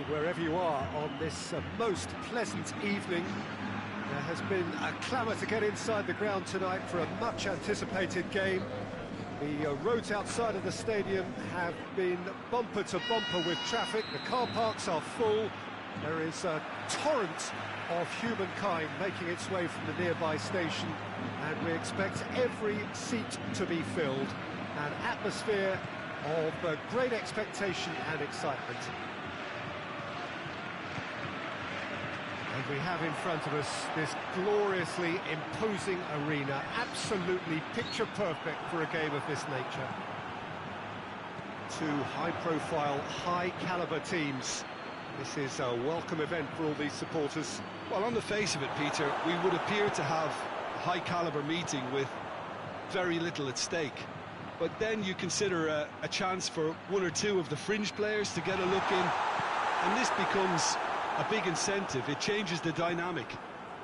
wherever you are on this most pleasant evening. There has been a clamour to get inside the ground tonight for a much-anticipated game. The roads outside of the stadium have been bumper to bumper with traffic. The car parks are full. There is a torrent of humankind making its way from the nearby station, and we expect every seat to be filled. An atmosphere of great expectation and excitement. And we have in front of us this gloriously imposing arena, absolutely picture-perfect for a game of this nature. Two high-profile, high-caliber teams. This is a welcome event for all these supporters. Well, on the face of it, Peter, we would appear to have a high-caliber meeting with very little at stake. But then you consider a chance for one or two of the fringe players to get a look in, and this becomes a big incentive. It changes the dynamic.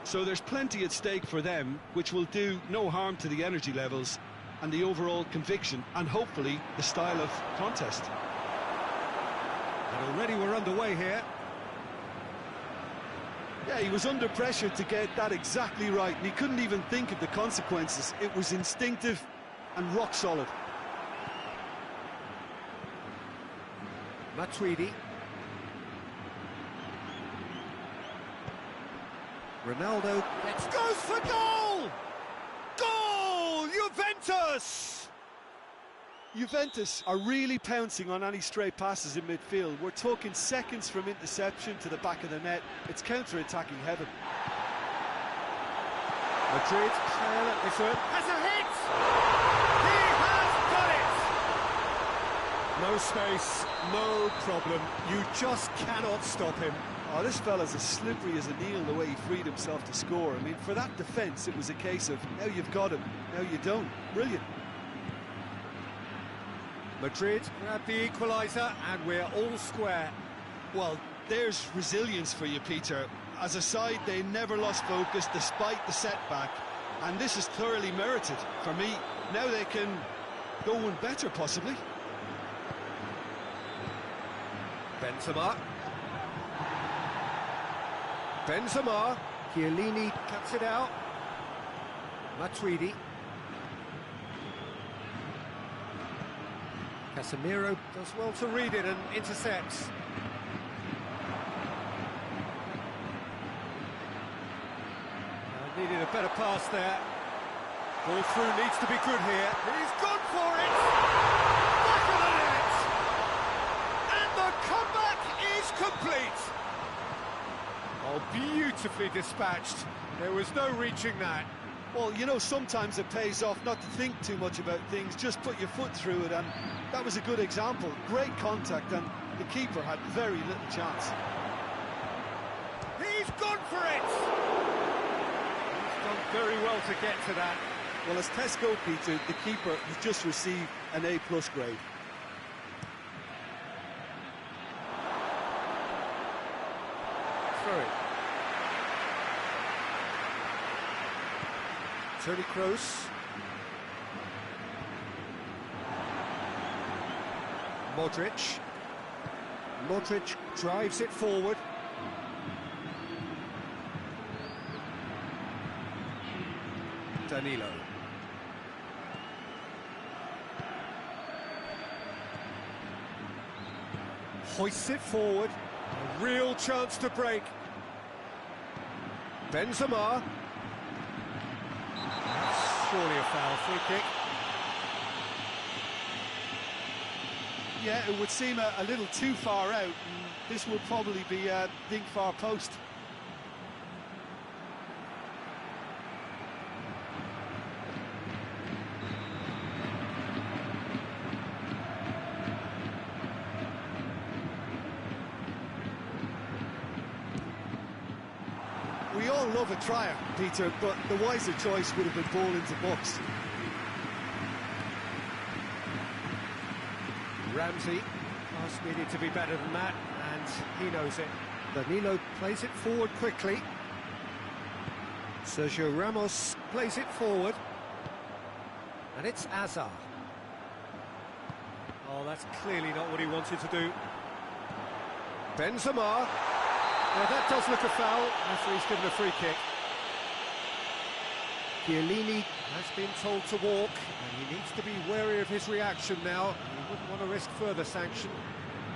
So there's plenty at stake for them, which will do no harm to the energy levels and the overall conviction, and hopefully the style of contest. And already we're underway here. Yeah, he was under pressure to get that exactly right, and he couldn't even think of the consequences. It was instinctive and rock solid. Matuidi. Ronaldo goes for goal! Goal! Juventus! Juventus are really pouncing on any stray passes in midfield. We're talking seconds from interception to the back of the net. It's counter-attacking heaven. Madrid, let this one. Has a hit! He has done it! No space, no problem. You just cannot stop him. Oh, this fella's as slippery as a needle the way he freed himself to score. I mean, for that defence, it was a case of, now you've got him, now you don't. Brilliant. Madrid grab the equaliser, and we're all square. Well, there's resilience for you, Peter. As a side, they never lost focus despite the setback, and this is thoroughly merited for me. Now they can go one better, possibly. Benzema, Chiellini cuts it out. Matuidi. Casemiro does well to read it and intercepts. Needed a better pass there. Ball through needs to be good here. He's gone for it! Back of the net! And the comeback is complete! Oh, beautifully dispatched. There was no reaching that. Well, you know, sometimes it pays off not to think too much about things, just put your foot through it, and that was a good example. Great contact, and the keeper had very little chance. He's gone for it! He's done very well to get to that. Well, as tests go, Peter, the keeper has just received an A+ grade. Throw it. Toni Kroos. Modric. Modric drives it forward. Danilo. Hoists it forward. A real chance to break. Benzema. Surely a foul. Free kick. Yeah, it would seem a little too far out, and this will probably be a think far post. We all love a tryer, Peter, but the wiser choice would have been ball into box. Ramsey, pass needed to be better than that, and he knows it. Danilo plays it forward quickly. Sergio Ramos plays it forward. And it's Hazard. Oh, that's clearly not what he wanted to do. Benzema. Well, that does look a foul. Referee's given a free kick. Chiellini has been told to walk, and he needs to be wary of his reaction now. He wouldn't want to risk further sanction.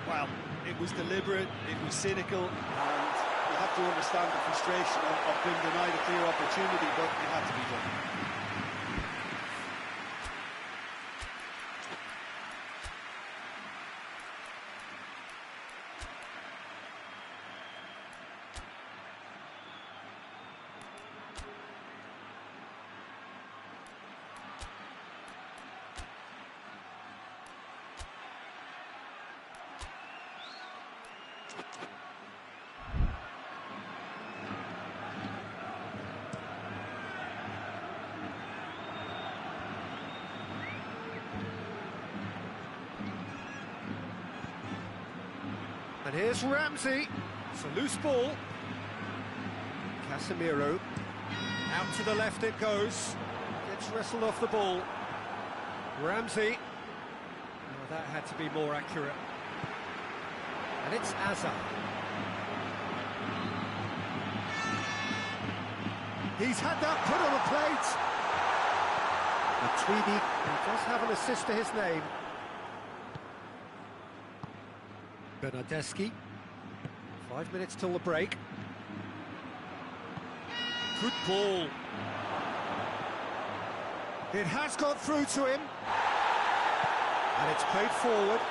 Well, it was deliberate, it was cynical, and you have to understand the frustration of being denied a clear opportunity, but it had to be done. And here's Ramsey. It's a loose ball. Casemiro. Out to the left it goes. Gets wrestled off the ball. Ramsey. Oh, that had to be more accurate. And it's Azar. He's had that put on a plate. Matuidi does have an assist to his name. Bernardeschi. 5 minutes till the break. Good ball. It has got through to him. And it's played forward.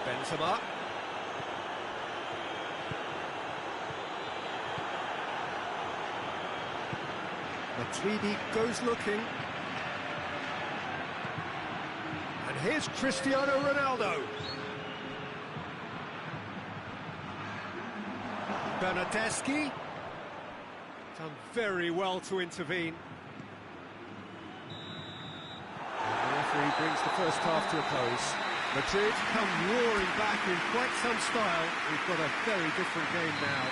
Benzema. Matuidi goes looking. And here's Cristiano Ronaldo. Bernardeschi. Done very well to intervene. The referee brings the first half to a close. Madrid come roaring back in quite some style. We've got a very different game now.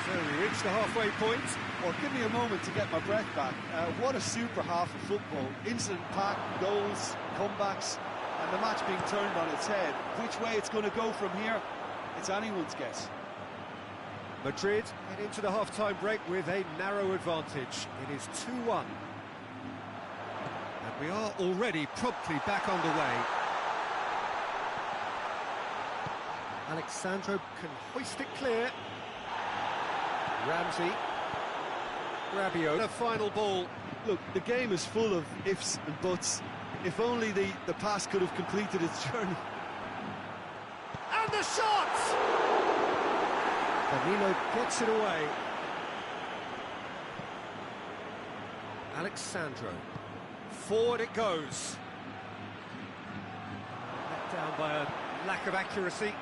So we reach the halfway point. Well, give me a moment to get my breath back. What a super half of football. Instant pack, goals, comebacks, and the match being turned on its head. Which way it's going to go from here, it's anyone's guess. Madrid head into the half-time break with a narrow advantage. It is 2-1. And we are already promptly back underway. Alexandro can hoist it clear. Ramsey. Rabiot. The final ball. Look, the game is full of ifs and buts. If only the pass could have completed its journey. And the shot! Danilo gets it away. Alexandro. Forward it goes. Let down by a lack of accuracy.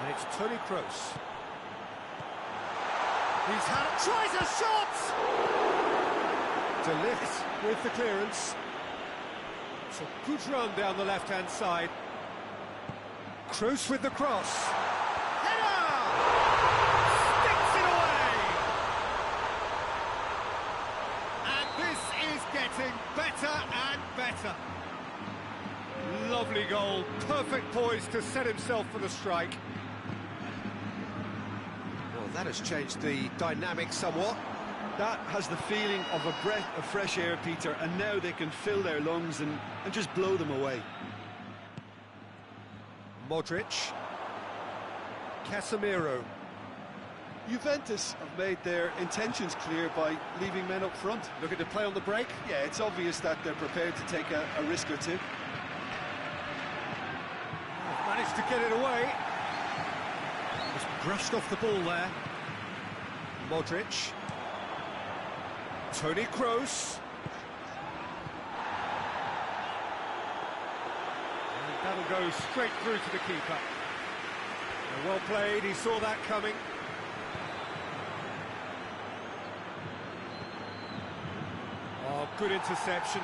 And it's Toni Kroos. He's had it, tries a shot! De Ligt with the clearance. It's a good run down the left-hand side. Kroos with the cross. Header! Sticks it away! And this is getting better and better. Lovely goal, perfect poise to set himself for the strike. Well, that has changed the dynamic somewhat. That has the feeling of a breath of fresh air, Peter, and now they can fill their lungs and just blow them away. Modric. Casemiro. Juventus have made their intentions clear by leaving men up front. Looking to play on the break. Yeah, it's obvious that they're prepared to take a risk or two. Managed to get it away. Just brushed off the ball there. Modric. Toni Kroos. And that'll go straight through to the keeper. Well played, he saw that coming. Oh, good interception.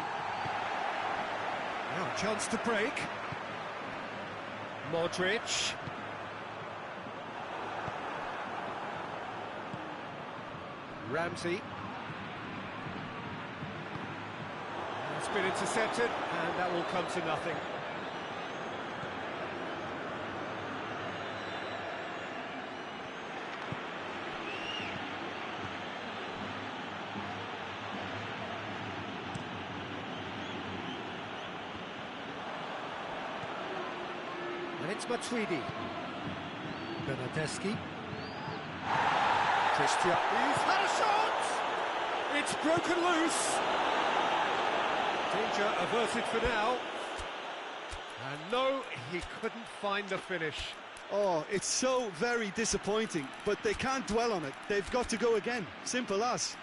Now a chance to break. Modric. Ramsey. It's been intercepted, and that will come to nothing. And it's Matuidi. Bernardeschi. Christian. He's had a shot! It's broken loose. Danger averted for now. And no, he couldn't find the finish. Oh, it's so very disappointing, but they can't dwell on it. They've got to go again. Simple as.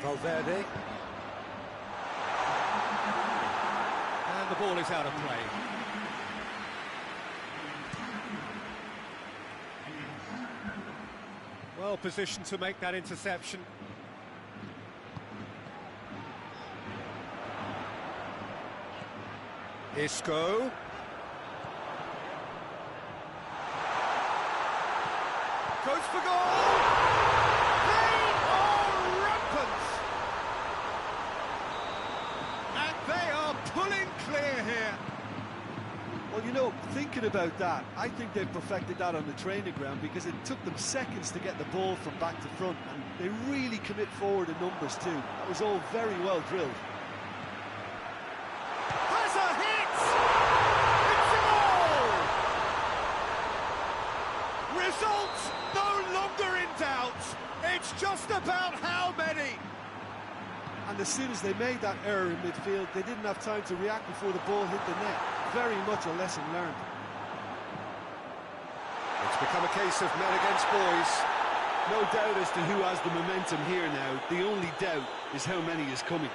Valverde. And the ball is out of play. Well positioned to make that interception. Isco. Goes for goal! Pulling clear here. Well, you know, thinking about that, I think they've perfected that on the training ground because it took them seconds to get the ball from back to front, and they really commit forward in numbers too. That was all very well drilled. Has a hit! It's a goal! Results no longer in doubt. It's just about how many. And as soon as they made that error in midfield, they didn't have time to react before the ball hit the net. Very much a lesson learned. It's become a case of men against boys. No doubt as to who has the momentum here now. The only doubt is how many is coming.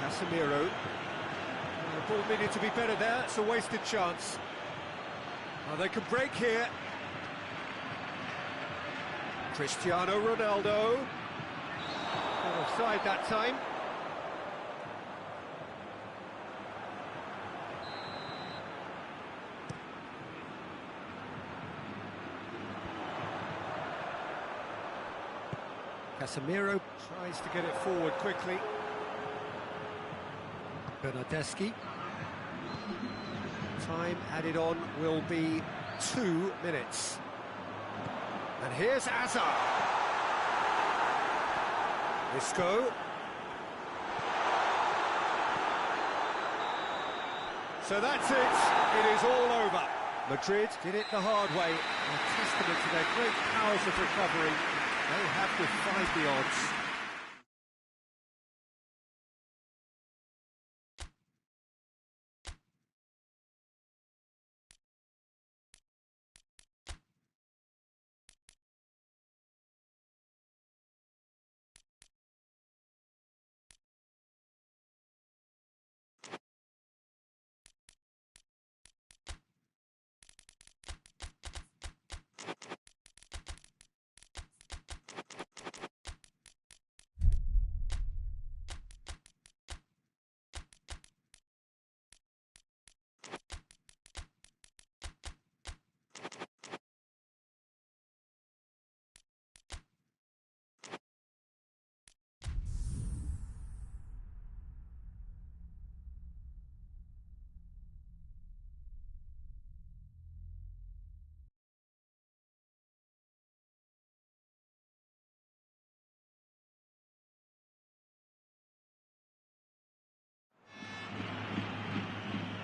Casemiro. The ball needed to be better there. It's a wasted chance. Well, they can break here. Cristiano Ronaldo. Not offside that time. Casemiro tries to get it forward quickly. Bernardeschi. Time added on will be 2 minutes. And here's Hazard. Isco. So that's it. It is all over. Madrid did it the hard way. A testament to their great powers of recovery. They have defied the odds.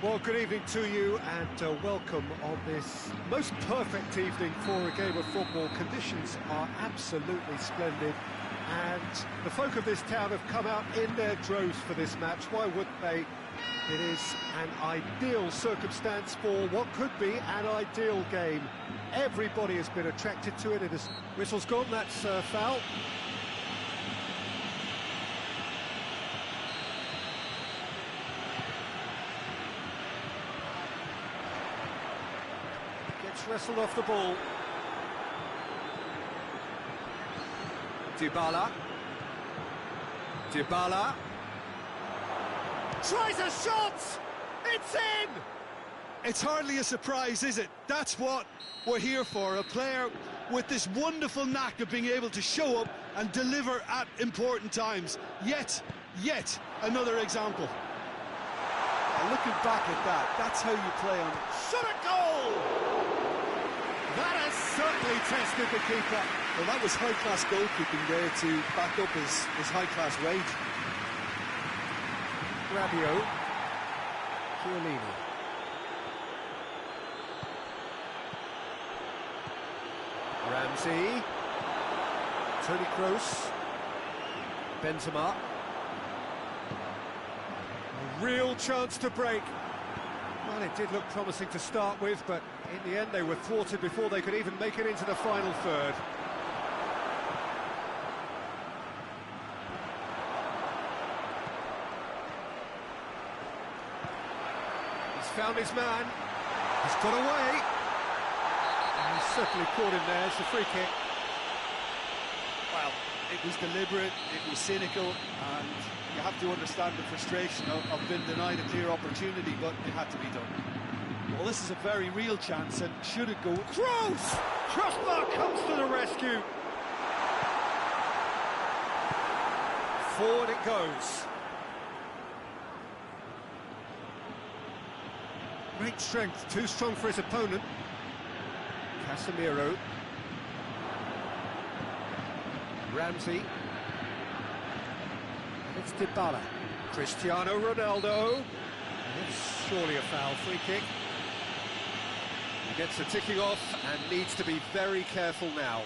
Well, good evening to you and welcome on this most perfect evening for a game of football. Conditions are absolutely splendid. And the folk of this town have come out in their droves for this match. Why wouldn't they? It is an ideal circumstance for what could be an ideal game. Everybody has been attracted to it. It is whistle's gone, that's foul. Gets wrestled off the ball. Dybala. Tries a shot! It's in! It's hardly a surprise, is it? That's what we're here for, a player with this wonderful knack of being able to show up and deliver at important times. Yet another example. Looking back at that, that's how you play on it. Shot a goal! That has certainly tested the keeper. Well, that was high-class goalkeeping there to back up his high-class wage. Rabiot. Chiellini. Ramsey. Toni Kroos. Benzema. A real chance to break. Well, it did look promising to start with, but in the end they were thwarted before they could even make it into the final third. He's found his man. He's got away. And he's certainly caught him there. It's a free kick. Well, it was deliberate, it was cynical, and you have to understand the frustration of being denied a clear opportunity, but it had to be done. Well, this is a very real chance, and should it go... Kroos! Crossbar comes to the rescue. Forward it goes. Great strength, too strong for his opponent. Casemiro. Ramsey. It's Dybala. Cristiano Ronaldo. It's surely a foul. Free kick. He gets the ticking off and needs to be very careful now.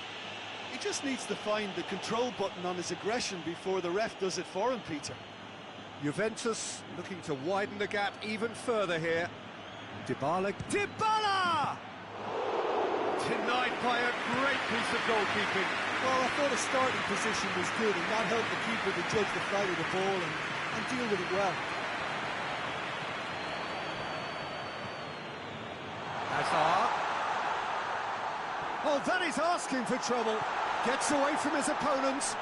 He just needs to find the control button on his aggression before the ref does it for him, Peter. Juventus looking to widen the gap even further here. Dybala. Denied by a great piece of goalkeeping. Well, I thought his starting position was good, and that helped the keeper to judge the flight of the ball and deal with it well. Hazard. Oh, that is asking for trouble. Gets away from his opponents.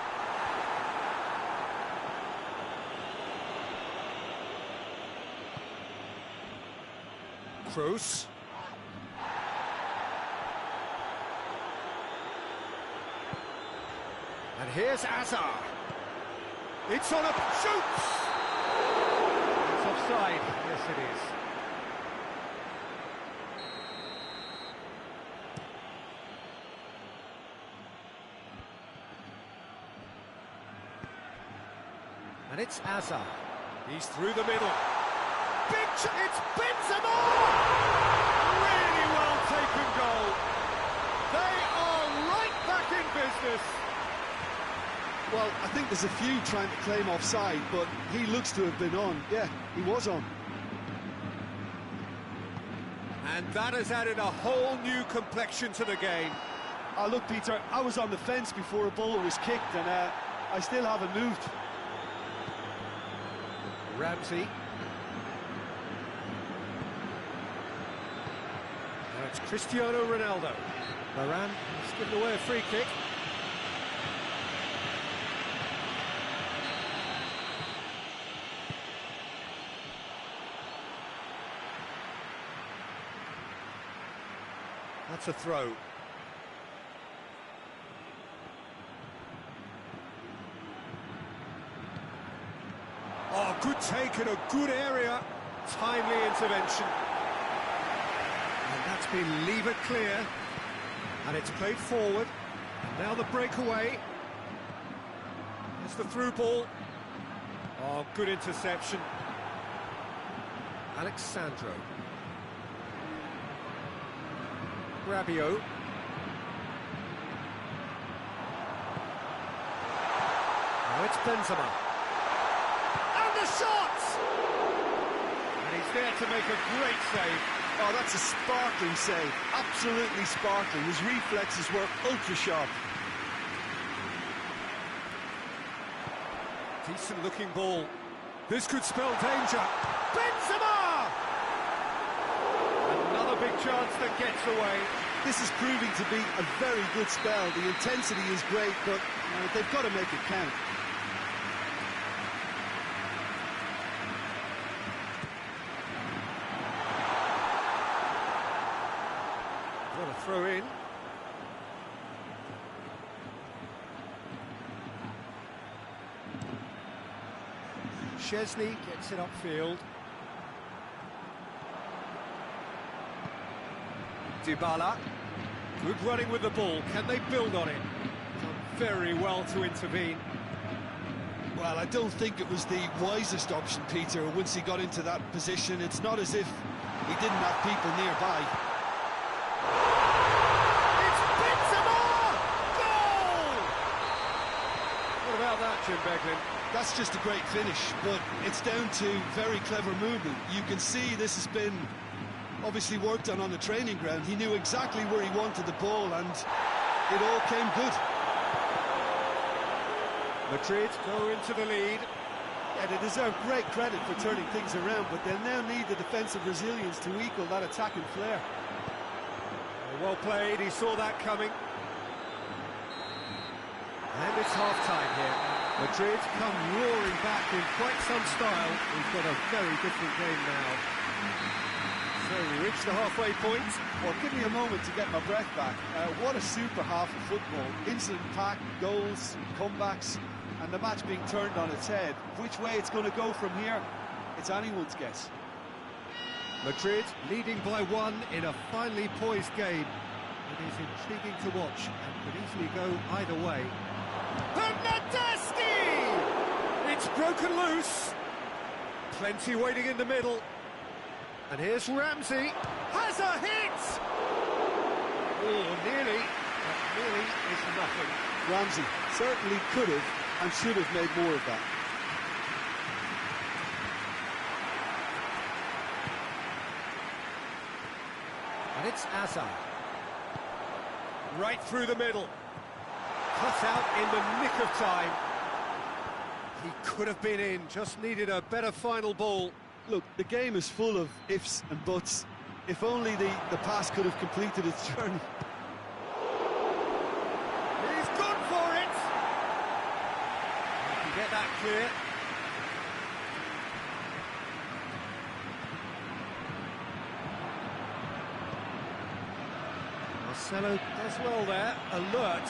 Kroos. And here's Hazard. It's on a... shoots! It's offside. Yes, it is. And it's Hazard. He's through the middle. It's Benzema! Really well taken goal. They are right back in business. Well, I think there's a few trying to claim offside, but he looks to have been on. Yeah, he was on. And that has added a whole new complexion to the game. Oh, look, Peter, I was on the fence before a ball was kicked, and I still haven't moved. Ramsey. Now it's Cristiano Ronaldo. Varane has given away a free kick. That's a throw. Oh, good take in a good area. Timely intervention. And that's been levered clear. And it's played forward. And now the breakaway. There's the through ball. Oh, good interception. Alexandro. Rabiot. it's Benzema. And the shot! And he's there to make a great save. Oh, that's a sparkling save. Absolutely sparkling. His reflexes were ultra-sharp. Decent-looking ball. This could spell danger. Benzema! Another big chance that gets away. This is proving to be a very good spell. The intensity is great, but they've got to make it count. What a throw in. Szczesny gets it upfield. Dybala. Good running with the ball. Can they build on it? Done very well to intervene. Well, I don't think it was the wisest option, Peter, once he got into that position. It's not as if he didn't have people nearby. It's Benzema! Goal! What about that, Jim Beglin? That's just a great finish, but it's down to very clever movement. You can see this has been obviously worked on the training ground. He knew exactly where he wanted the ball, and it all came good. Madrid go into the lead. Yeah, they deserve great credit for turning things around, but they'll now need the defensive resilience to equal that attacking flair. Well played, he saw that coming. And it's half-time here. Madrid come roaring back in quite some style. We've got a very different game now. So we reach the halfway point. Well, give me a moment to get my breath back. What a super half of football. Incident-packed, goals, comebacks, and the match being turned on its head. Which way it's going to go from here, it's anyone's guess. Madrid leading by 1 in a finely poised game. It is intriguing to watch and could easily go either way. Bernardeschi! It's broken loose. Plenty waiting in the middle. And here's Ramsey. Has a hit! Oh, nearly. That nearly is nothing. Ramsey certainly could have and should have made more of that. And it's Azar. Right through the middle. Cut out in the nick of time. He could have been in, just needed a better final ball. Look, the game is full of ifs and buts. If only the pass could have completed its journey. He's gone for it! He can get that clear. Marcelo does well there, alert.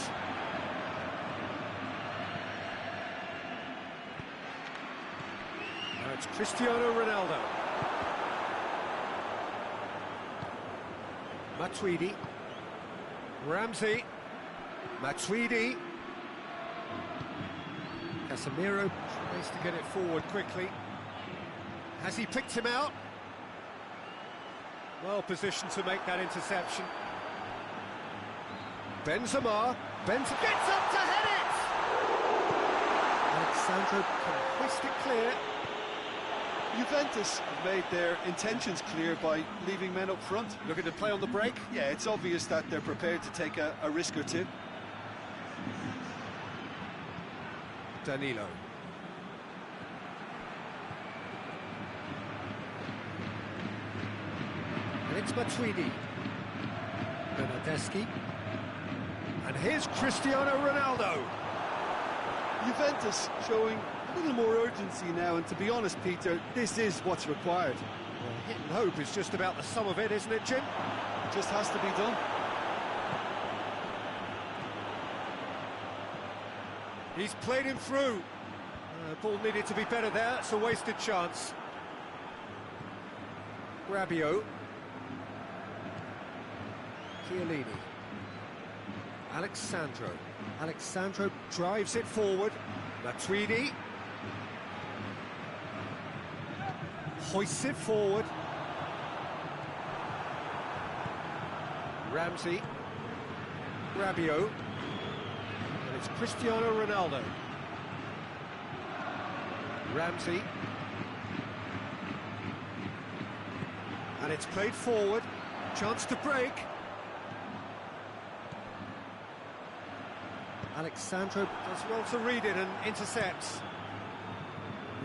Now it's Cristiano Ronaldo. Matuidi. Ramsey. Matuidi. Casemiro tries to get it forward quickly. Has he picked him out? Well positioned to make that interception. Benzema. Benzema gets up to head it! Alexandro can hoist it clear. Juventus have made their intentions clear by leaving men up front. Looking to play on the break. Yeah, it's obvious that they're prepared to take a risk or two. Danilo. And it's Matuidi. Bernardeschi. And here's Cristiano Ronaldo. Juventus showing a little more urgency now, and to be honest, Peter, this is what's required. Well, hit and hope is just about the sum of it, isn't it, Jim? It just has to be done. He's played him through. Ball needed to be better there. It's a wasted chance. Rabiot. Chiellini. Alexandro. Alexandro drives it forward. Matuidi. Hoists it forward. Ramsey. Rabiot. And it's Cristiano Ronaldo. Ramsey. And it's played forward. Chance to break. Alexandro does well to read it and intercepts.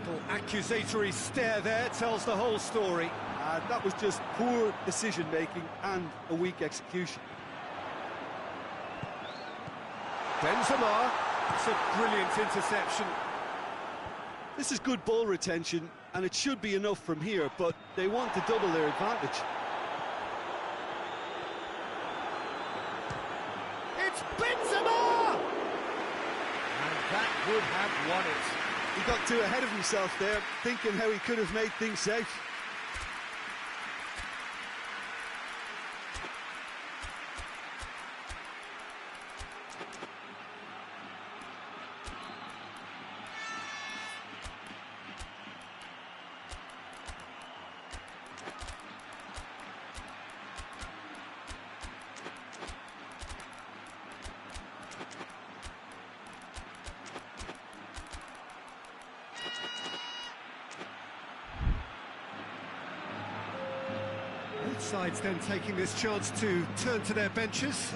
Little accusatory stare there tells the whole story. That was just poor decision-making and a weak execution. Benzema, it's a brilliant interception. This is good ball retention, and it should be enough from here, but they want to double their advantage. It's Benzema! And that would have won it. He got too ahead of himself there, thinking how he could have made things safe. Both sides then taking this chance to turn to their benches.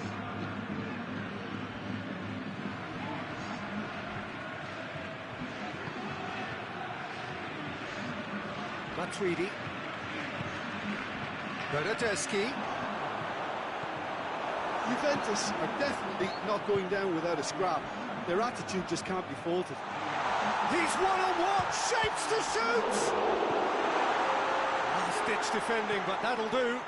Matuidi. Bernardeschi. Juventus are definitely not going down without a scrap. Their attitude just can't be faulted. He's one-on-one, shapes to shoot! Last-ditch defending, but that'll do.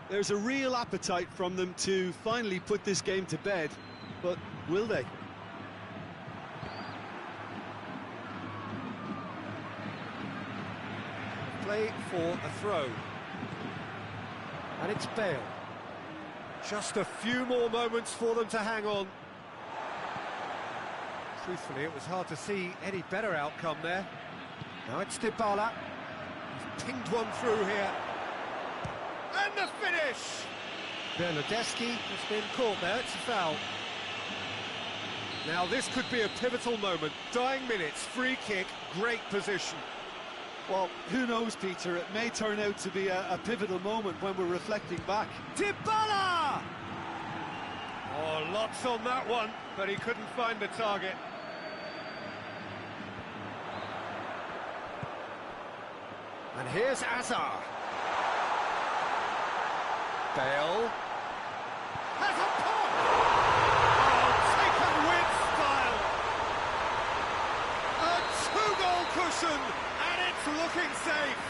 There's a real appetite from them to finally put this game to bed, but will they? Play for a throw. And it's Bale. Just a few more moments for them to hang on. Truthfully, it was hard to see any better outcome there. Now it's Dybala. He's pinged one through here. And the finish! Bernardeschi has been caught there, it's a foul. Now this could be a pivotal moment. Dying minutes, free kick, great position. Well, who knows, Peter? It may turn out to be a pivotal moment when we're reflecting back. Dybala! Oh, lots on that one, but he couldn't find the target. And here's Azar. Bale. Has a pop! Oh, taken with style! A two-goal cushion, and it's looking safe.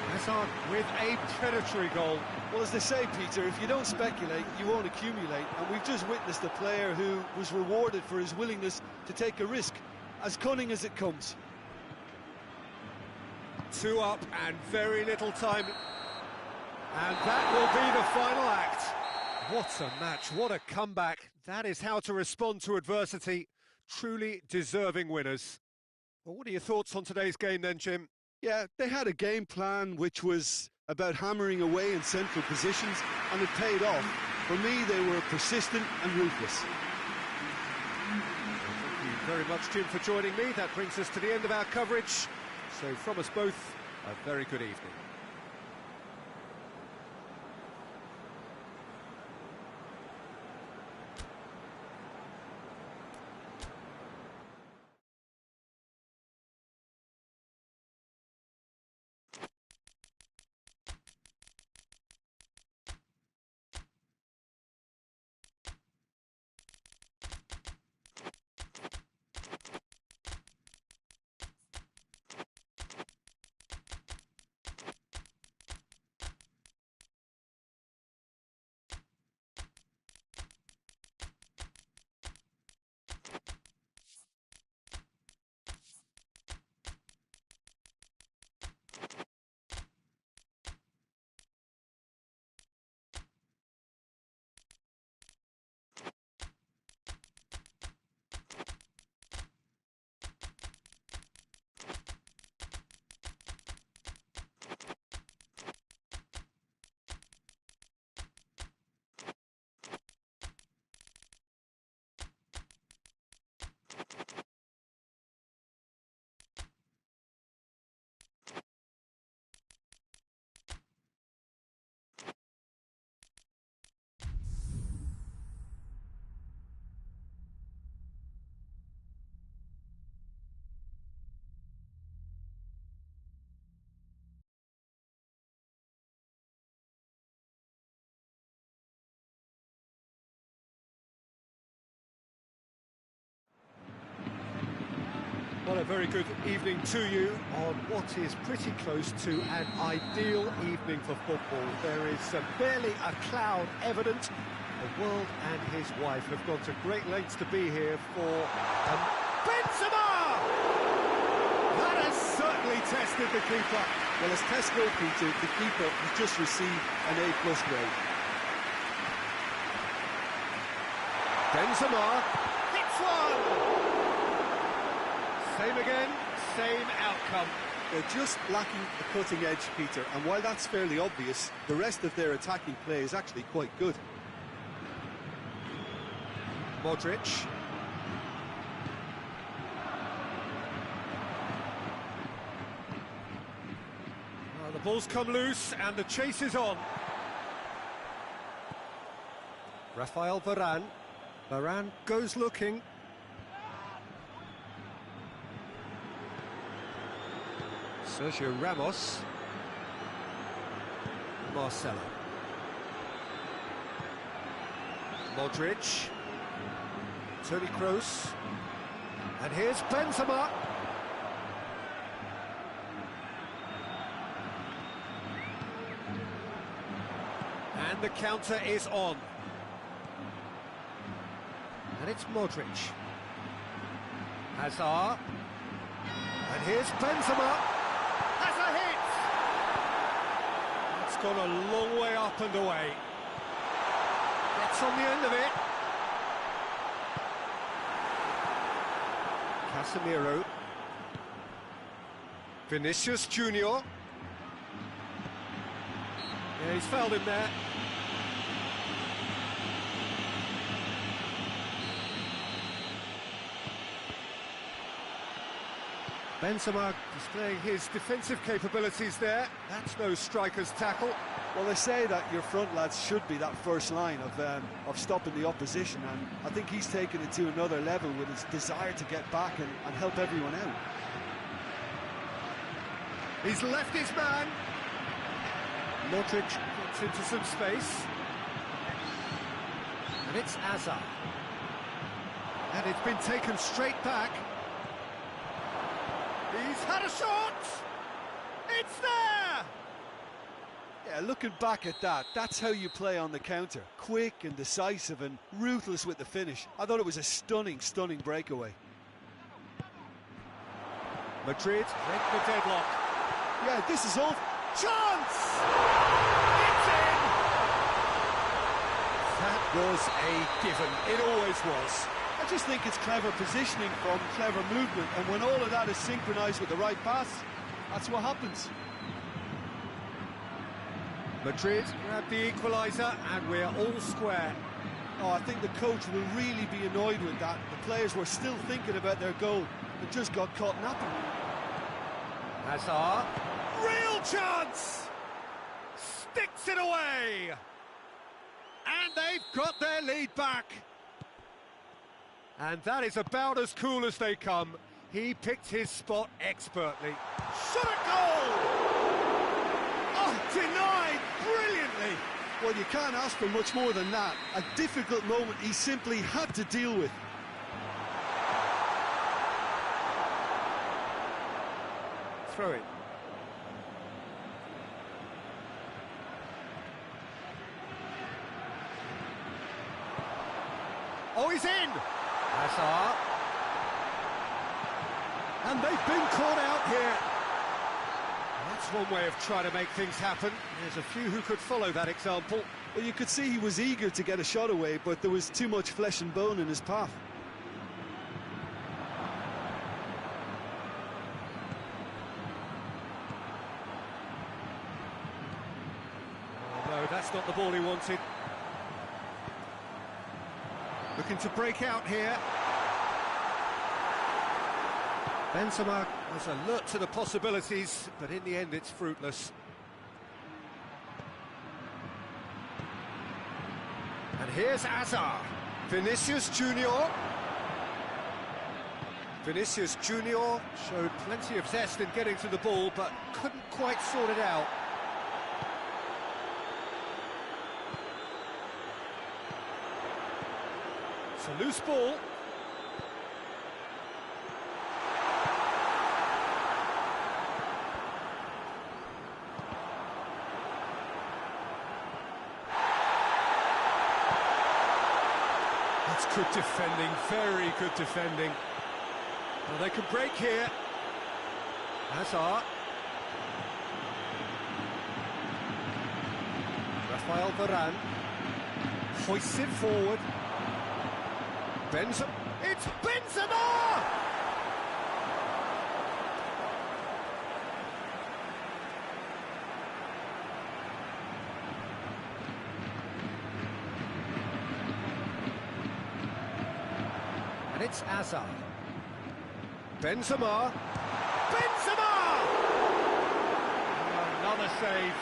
Hazard with a predatory goal. Well, as they say, Peter, if you don't speculate, you won't accumulate. And we've just witnessed a player who was rewarded for his willingness to take a risk, as cunning as it comes. 2 up and very little time. And that will be the final act. What a match, what a comeback. That is how to respond to adversity. Truly deserving winners. Well, what are your thoughts on today's game then, Jim? Yeah, they had a game plan which was about hammering away in central positions, and it paid off. For me, they were persistent and ruthless. Thank you very much, Jim, for joining me. That brings us to the end of our coverage. So from us both, a very good evening. Well, a very good evening to you on what is pretty close to an ideal evening for football. There is barely a cloud evident. The world and his wife have gone to great lengths to be here for Benzema! That has certainly tested the keeper. Well, as test goalkeeper, the keeper has just received an A+ grade. Benzema hits one! Same again, same outcome. They're just lacking the cutting edge, Peter, and while that's fairly obvious, the rest of their attacking play is actually quite good. Modric. Well, the ball's come loose and the chase is on. Rafael Varane. Varane goes looking. Sergio Ramos. Marcelo. Modric. Toni Kroos. And here's Benzema. And the counter is on. And it's Modric. Hazard. And here's Benzema. Has a hit! It's gone a long way up and away. Gets on the end of it. Casemiro. Vinicius Junior. Yeah, he's fouled him there. Benzema displaying his defensive capabilities there. That's no striker's tackle. Well, they say that your front lads should be that first line of stopping the opposition, and I think he's taken it to another level with his desire to get back and help everyone out. He's left his man. Modric gets into some space. And it's Hazard. And it's been taken straight back. He's had a shot! It's there! Yeah, looking back at that, that's how you play on the counter. Quick and decisive and ruthless with the finish. I thought it was a stunning, stunning breakaway. Madrid break the deadlock. Yeah, this is all... Chance! It's in! That was a given. It always was. I just think it's clever positioning from clever movement, and when all of that is synchronised with the right pass, that's what happens. Madrid grab the equaliser, and we're all square. Oh, I think the coach will really be annoyed with that. The players were still thinking about their goal, but just got caught napping. Hazard, real chance! Sticks it away! And they've got their lead back. And that is about as cool as they come. He picked his spot expertly. Shot a goal! Oh, denied brilliantly! Well, you can't ask for much more than that. A difficult moment he simply had to deal with. Throw it. Oh, he's in! Hazard. And they've been caught out here. That's one way of trying to make things happen. There's a few who could follow that example. Well, you could see he was eager to get a shot away, but there was too much flesh and bone in his path. Oh, no, that's not the ball he wanted. Looking to break out here. Benzema was alert to the possibilities, but in the end it's fruitless. And here's Hazard. Vinicius Junior. Vinicius Junior showed plenty of zest in getting to the ball, but couldn't quite sort it out. It's a loose ball. That's good defending, very good defending. Well, they could break here. Hazard. Rafael Varane. Hoists it forward. Benzema. It's Benzema! And it's Hazard. Benzema. Benzema! Another save.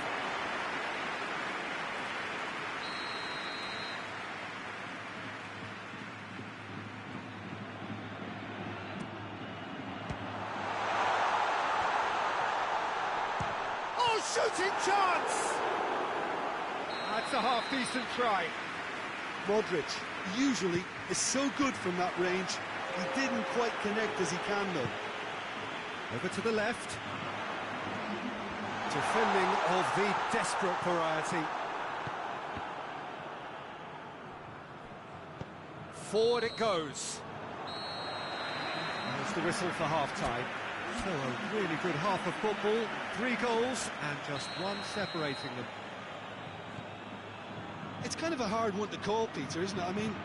Oh, shooting chance! That's a half-decent try. Modric usually is so good from that range. He didn't quite connect as he can, though. Over to the left. Defending of the desperate variety. Forward it goes. There's the whistle for half-time. So a really good half of football. 3 goals and just one separating them. It's kind of a hard one to call, Peter, isn't it? I mean,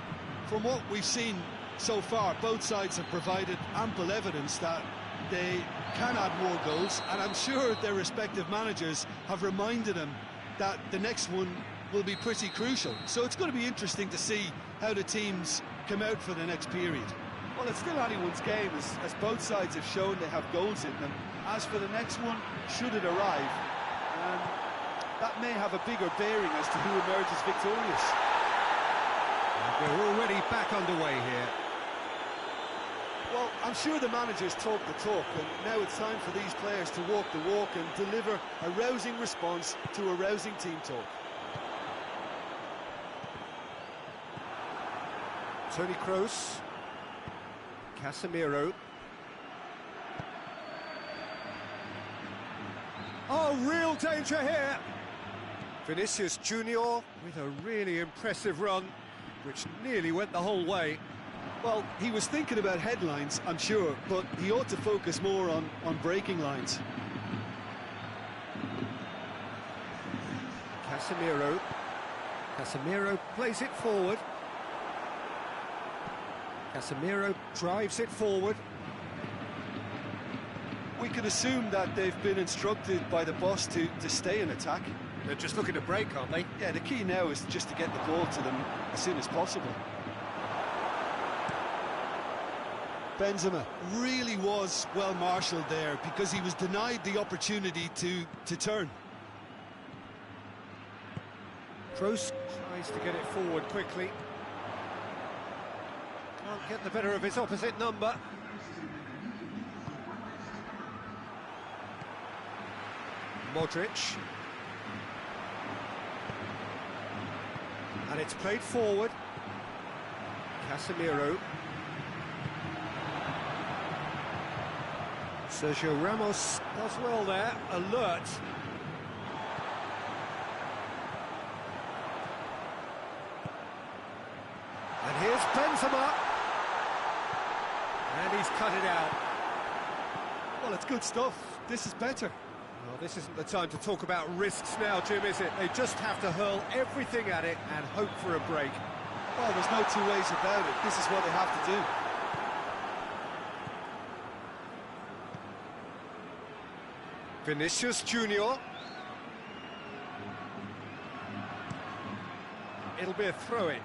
from what we've seen so far, both sides have provided ample evidence that they can add more goals, and I'm sure their respective managers have reminded them that the next one will be pretty crucial. So it's going to be interesting to see how the teams come out for the next period. Well, it's still anyone's game, as both sides have shown they have goals in them. As for the next one, should it arrive, that may have a bigger bearing as to who emerges victorious. And we're already back underway here. Well, I'm sure the managers talk the talk, and now it's time for these players to walk the walk and deliver a rousing response to a rousing team talk. Toni Kroos. Casemiro. Oh, real danger here. Vinicius Junior with a really impressive run, which nearly went the whole way. Well, he was thinking about headlines, I'm sure, but he ought to focus more on breaking lines. Casemiro. Casemiro plays it forward. Casemiro drives it forward. We can assume that they've been instructed by the boss to stay in attack. They're just looking to break, aren't they? Yeah, the key now is just to get the ball to them as soon as possible. Benzema really was well marshalled there because he was denied the opportunity to turn. Kroos tries to get it forward quickly. Can't get the better of his opposite number. Modric. And it's played forward. Casemiro. Sergio Ramos does well there, alert. And here's Benzema. And he's cut it out. Well, it's good stuff. This is better. Well, this isn't the time to talk about risks now, Jim, is it? They just have to hurl everything at it and hope for a break. Well, there's no two ways about it. This is what they have to do. Vinicius Junior. It'll be a throw-in.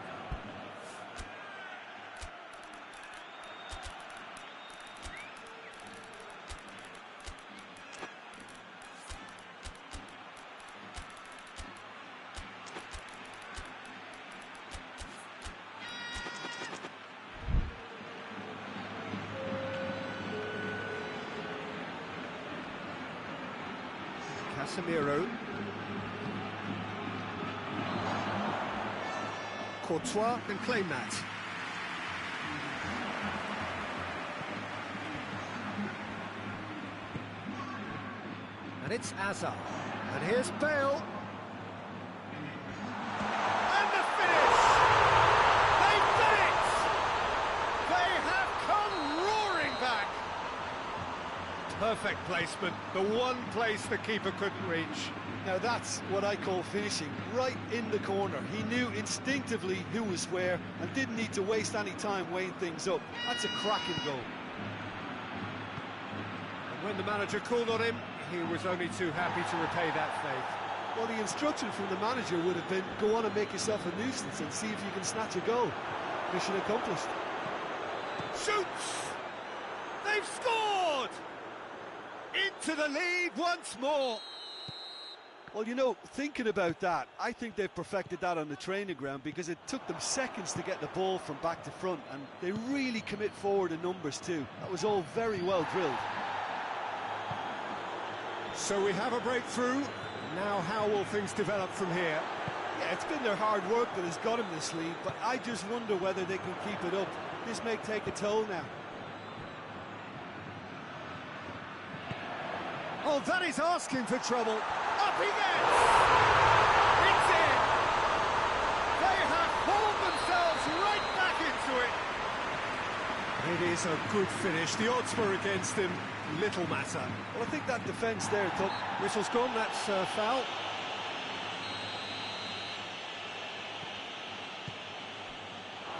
Casemiro. Courtois can claim that. And it's Hazard. And here's Bale. And the finish! They've done it! Perfect placement, the one place the keeper couldn't reach. Now that's what I call finishing, right in the corner. He knew instinctively who was where and didn't need to waste any time weighing things up. That's a cracking goal. And when the manager called on him, he was only too happy to repay that faith. Well, the instruction from the manager would have been, go on and make yourself a nuisance and see if you can snatch a goal. Mission accomplished. Shoots! They've scored! Into the lead once more. Well, you know, thinking about that, I think they've perfected that on the training ground because it took them seconds to get the ball from back to front, and they really commit forward in numbers too. That was all very well drilled. So we have a breakthrough. Now how will things develop from here? Yeah, it's been their hard work that has got them this lead, but I just wonder whether they can keep it up. This may take a toll now. Oh, that is asking for trouble. Up he gets! It's in! They have hauled themselves right back into it. It is a good finish. The odds were against him. Little matter. Well, I think that defence there took... Whistle's gone, that's foul.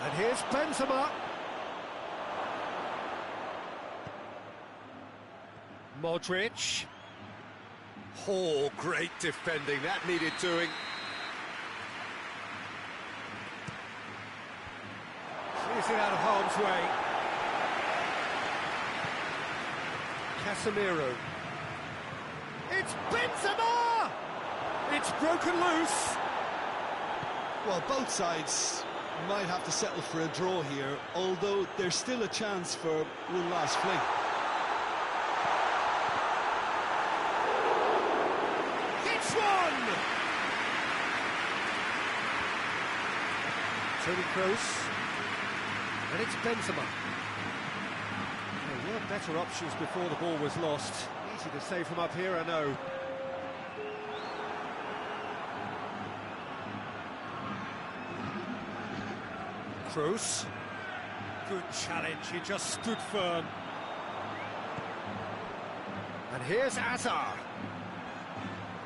And here's Benzema. Modric. Oh, great defending, that needed doing. Clears it out of harm's way. Casemiro. It's Benzema! It's broken loose. Well, both sides might have to settle for a draw here, although there's still a chance for one last fling. Toni Kroos, and it's Benzema. There were better options before the ball was lost. Easy to say from up here, I know. Kroos, good challenge, he just stood firm. And here's Azar.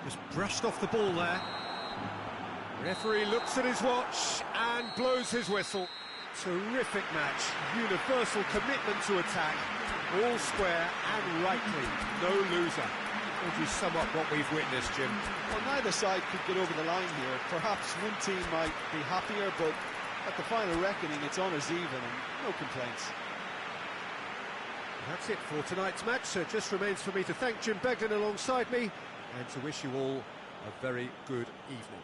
Just brushed off the ball there. Referee looks at his watch and blows his whistle. Terrific match, universal commitment to attack, all square and rightly, no loser. Would you sum up what we've witnessed, Jim? Well, neither side could get over the line here. Perhaps one team might be happier, but at the final reckoning, it's honours even and no complaints. That's it for tonight's match, so it just remains for me to thank Jim Beglin alongside me and to wish you all a very good evening.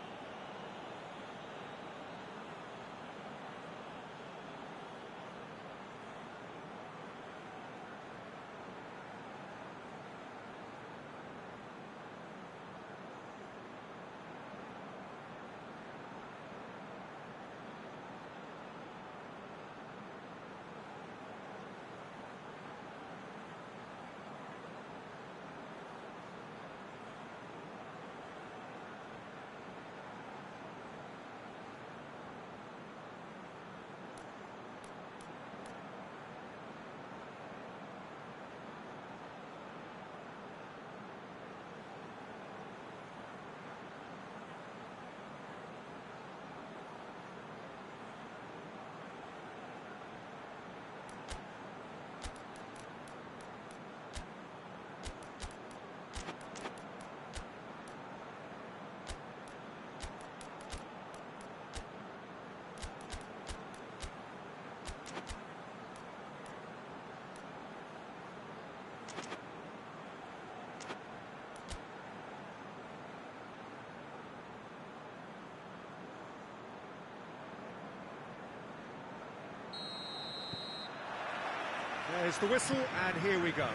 There's the whistle, and here we go.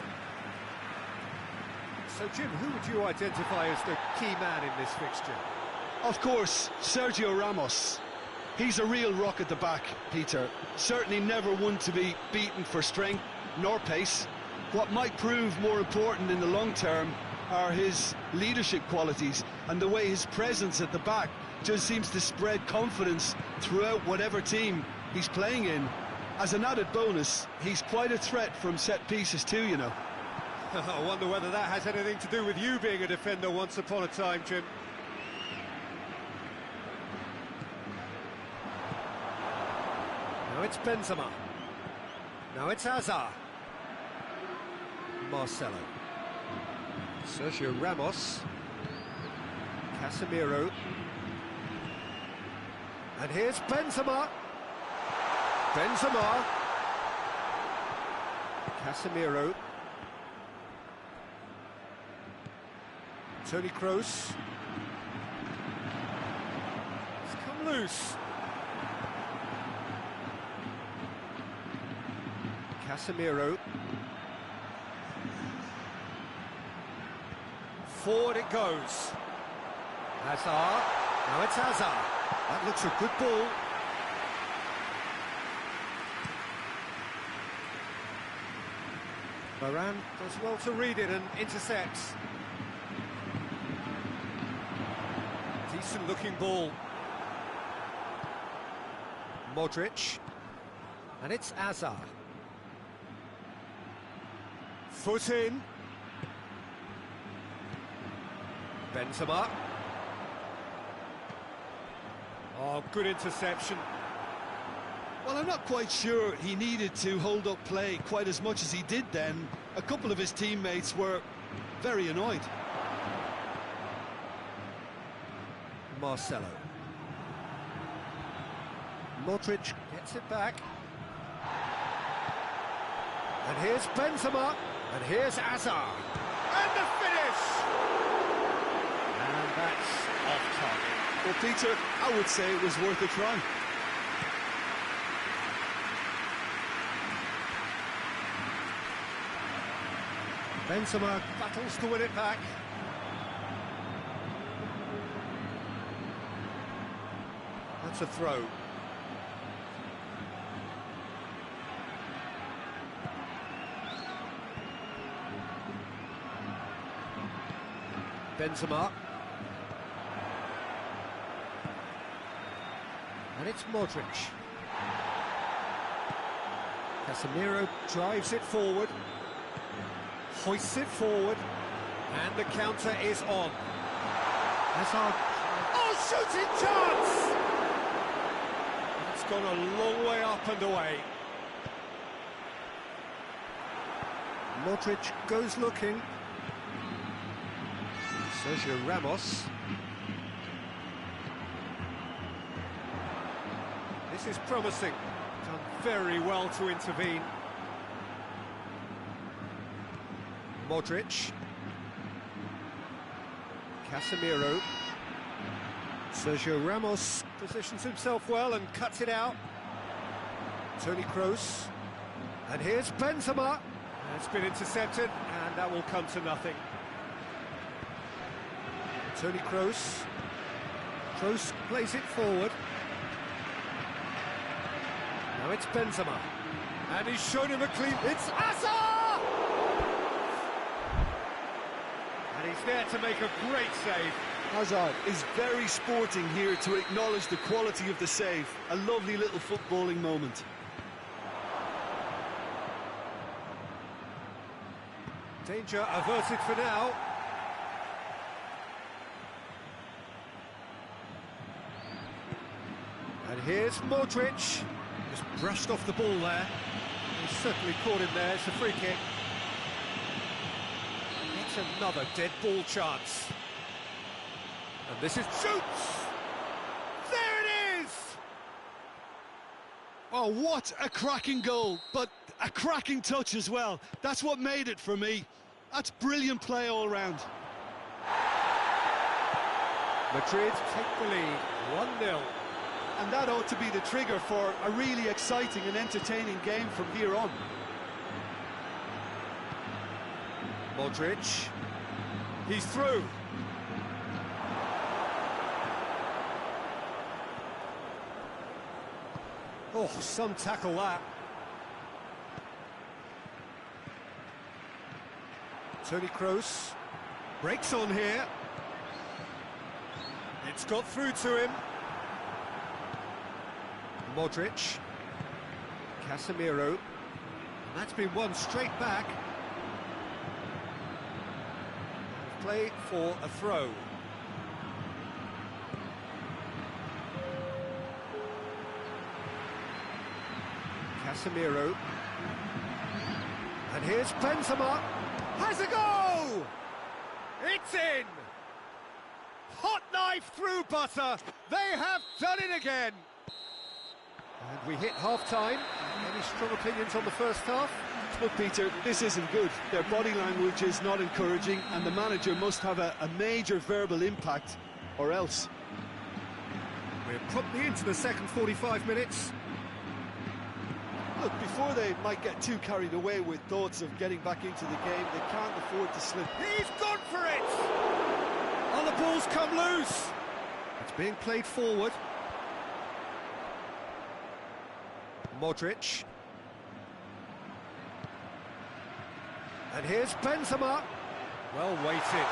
So, Jim, who would you identify as the key man in this fixture? Of course, Sergio Ramos. He's a real rock at the back, Peter. Certainly never one to be beaten for strength nor pace. What might prove more important in the long term are his leadership qualities and the way his presence at the back just seems to spread confidence throughout whatever team he's playing in. As an added bonus, he's quite a threat from set pieces too, you know. I wonder whether that has anything to do with you being a defender once upon a time, Jim. Now it's Benzema. Now it's Hazard. Marcelo. Sergio Ramos. Casemiro. And here's Benzema. Benzema. Casemiro. Toni Kroos. It's come loose. Casemiro. Forward it goes. Hazard. Now it's Hazard. That looks a good ball. Varane does well to read it and intercepts. Decent looking ball. Modric. And it's Hazard. Foot in. Benzema. Oh, good interception. Well, I'm not quite sure he needed to hold up play quite as much as he did then. A couple of his teammates were very annoyed. Marcelo. Modric gets it back. And here's Benzema. And here's Hazard. And the finish! And that's off target. Well, Peter, I would say it was worth a try. Benzema battles to win it back. That's a throw. Benzema. And it's Modric. Casemiro drives it forward. Hoists it forward. And the counter is on. Hazard. Oh, shooting chance! It's gone a long way up and away. Modric goes looking. Sergio Ramos. This is promising. Done very well to intervene. Modric. Casemiro. Sergio Ramos positions himself well and cuts it out. Toni Kroos. And here's Benzema. It's been intercepted, and that will come to nothing. Toni Kroos. Kroos plays it forward. Now it's Benzema. And he's shown him a clean... It's Hazard! And he's there to make a great save. Hazard is very sporting here to acknowledge the quality of the save. A lovely little footballing moment. Danger averted for now. And here's Modric. Just brushed off the ball there. He's certainly caught him there. It's a free kick. It's another dead ball chance. And this is... Shoots! There it is! Oh, what a cracking goal, but a cracking touch as well. That's what made it for me. That's brilliant play all round. Madrid take the lead, 1-0. And that ought to be the trigger for a really exciting and entertaining game from here on. Modric. He's through. Oh, some tackle that. Toni Kroos breaks on here. It's got through to him. Modric. Casemiro. And that's been won straight back. Play for a throw. Casemiro. And here's Benzema. Has a go! It's in! Hot knife through butter. They have done it again. And we hit half-time. Any strong opinions on the first half? Look, Peter, this isn't good. Their body language is not encouraging, and the manager must have a major verbal impact, or else. We're promptly into the second 45 minutes. Look, before they might get too carried away with thoughts of getting back into the game, they can't afford to slip. He's gone for it! And the ball's come loose. It's being played forward. Modric. And here's Benzema. Well weighted.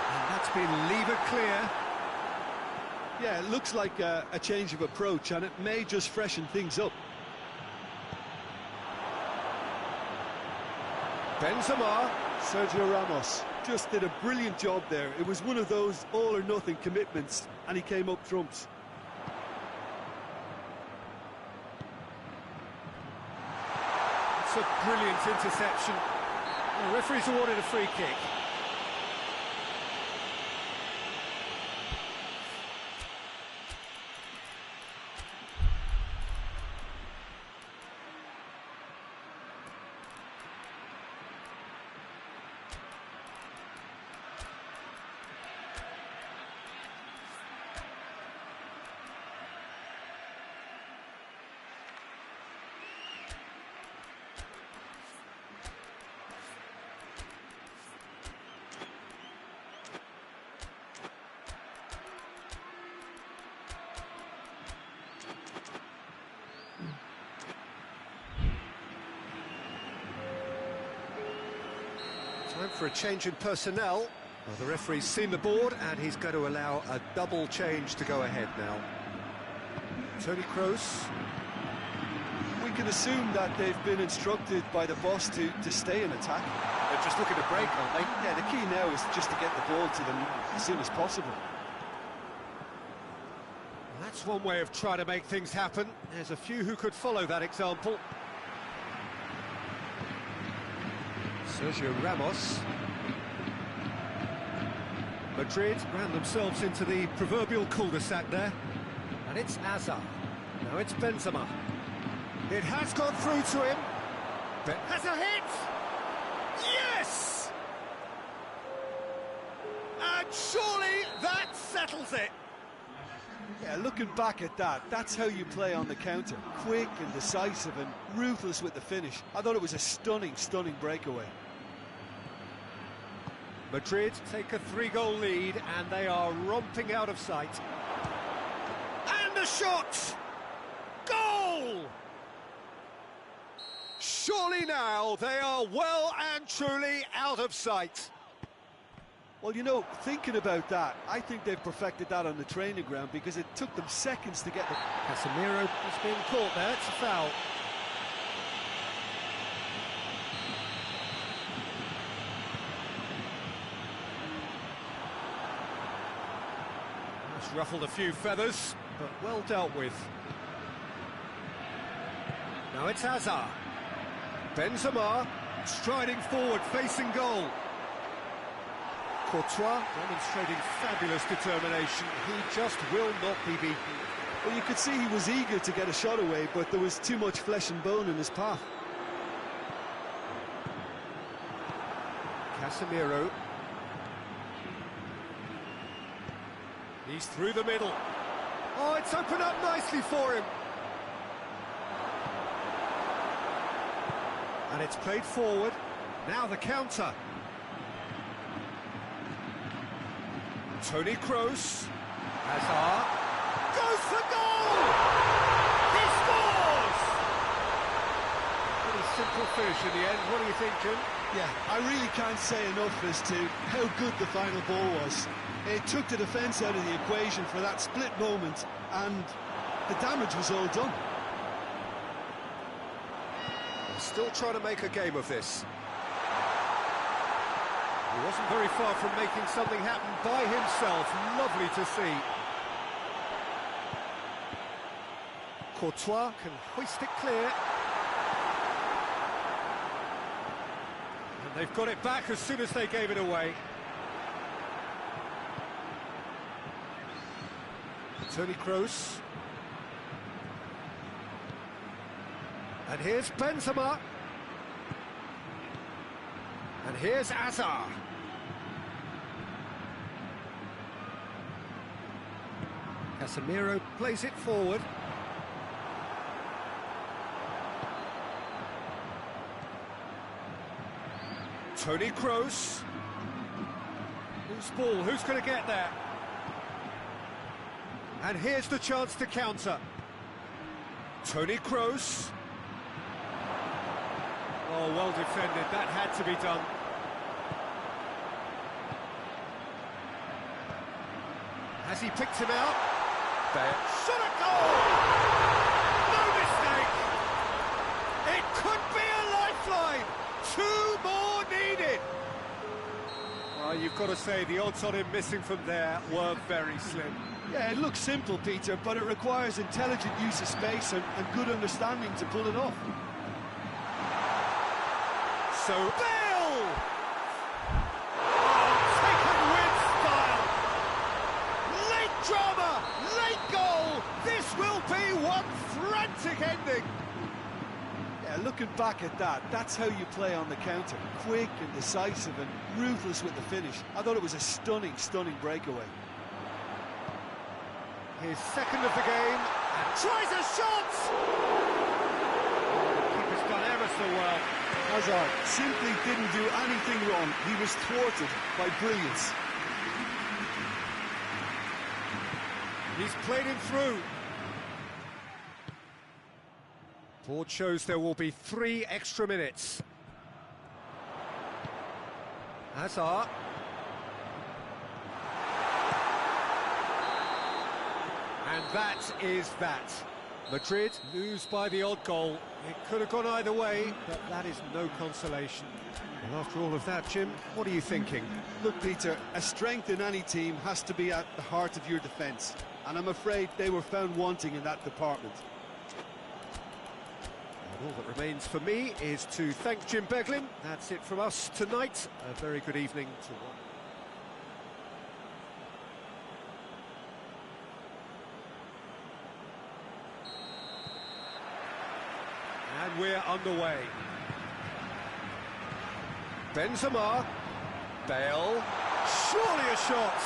And that's been levered clear. Yeah, it looks like a change of approach, and it may just freshen things up. Benzema. Sergio Ramos just did a brilliant job there. It was one of those all-or-nothing commitments, and he came up trumps. It's a brilliant interception. The referee's awarded a free kick. Time for a change in personnel. Well, the referee's seen the board and he's going to allow a double change to go ahead now. Toni Kroos. We can assume that they've been instructed by the boss to stay in attack. They're just looking to break, aren't they? Yeah, the key now is just to get the ball to them as soon as possible. That's one way of trying to make things happen. There's a few who could follow that example. Sergio Ramos. Madrid ran themselves into the proverbial cul-de-sac there. And it's Hazard. Now it's Benzema. It has gone through to him. Has a hit! Yes! And surely that settles it. Yeah, looking back at that, that's how you play on the counter. Quick and decisive and ruthless with the finish. I thought it was a stunning, stunning breakaway. Madrid take a 3-goal lead and they are romping out of sight. And a shot! Goal! Surely now they are well and truly out of sight. Well, you know, thinking about that, I think they've perfected that on the training ground because it took them seconds to get the... Casemiro has been caught there, it's a foul. That's ruffled a few feathers, but well dealt with. Now it's Hazard. Benzema striding forward, facing goal. Courtois demonstrating fabulous determination. He just will not be beaten. Well, you could see he was eager to get a shot away, but there was too much flesh and bone in his path. Casemiro. He's through the middle. Oh, it's opened up nicely for him. And it's played forward. Now the counter. Toni Kroos. Hazard. Goes for goal! He scores! Pretty simple finish in the end. What do you think, Jim? Yeah, I really can't say enough as to how good the final ball was. It took the defence out of the equation for that split moment, and the damage was all done. Still trying to make a game of this. He wasn't very far from making something happen by himself. Lovely to see. Courtois can hoist it clear. And they've got it back as soon as they gave it away. Toni Kroos. And here's Benzema. And here's Hazard. Casemiro plays it forward. Toni Kroos. Loose ball, who's going to get there? And here's the chance to counter. Toni Kroos. Oh, well defended, that had to be done. Has he picked him out? There. Shot a goal! No mistake! It could be a lifeline! 2 more needed! Well, you've got to say, the odds on him missing from there were very slim. Yeah, it looks simple, Peter, but it requires intelligent use of space and good understanding to pull it off. So, Bale! Oh, taken with style! Late drama, late goal! This will be one frantic ending! Yeah, looking back at that, that's how you play on the counter. Quick and decisive and ruthless with the finish. I thought it was a stunning, stunning breakaway. His second of the game, and tries a shot! The keeper's done ever so well. Hazard simply didn't do anything wrong. He was thwarted by brilliance. He's played him through. Board shows there will be 3 extra minutes. Hazard. And that is that. Madrid lose by the odd goal. It could have gone either way, but that is no consolation. Well, after all of that, Jim, what are you thinking? Look, Peter, a strength in any team has to be at the heart of your defence, and I'm afraid they were found wanting in that department. And all that remains for me is to thank Jim Beglin. That's it from us tonight. A very good evening to all. And we're underway. Benzema. Bale. Surely a shot.